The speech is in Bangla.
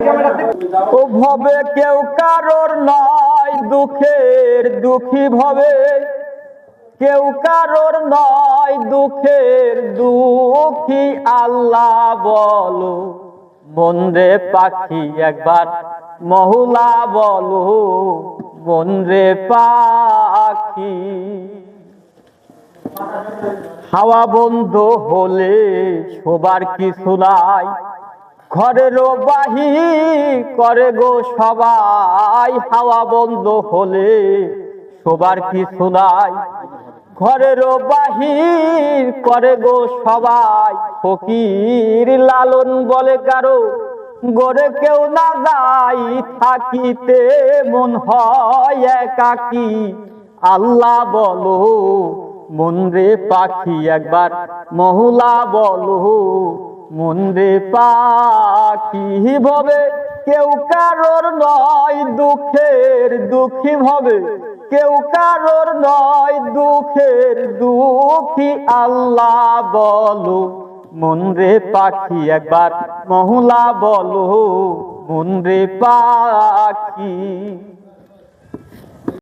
ও ভবে কেউ কারোর নয়, দুঃখের দুঃখী ভবে কেউ কারোর নয়, দুঃখের দুঃখী আল্লাহ বলো। মন রে পাখি একবার মহুলা বলো, মন রে পাখি। হাওয়া বন্ধ হলে শোবার কিছু নাই, ঘরেরও বাহির করে গো সবাই। হাওয়া বন্ধ হলে শোবার কিছু নাই, ঘরেরও বাহির করে গো সবাই। ফকির লালন বলে কারো গড়ে কেউ না যাই, থাকিতে মন হয় একাকী আল্লাহ বলো। মন রে পাখি একবার মহুলা বলো, মন রে পাখি ভবে কেউ কারোর নয়, দুঃখের দুঃখী ভবে কেউ কারোর নয়, দুঃখের দুঃখী আল্লাহ বলো। মন রে পাখি একবার মহুলা বলো, মন রে পাখি।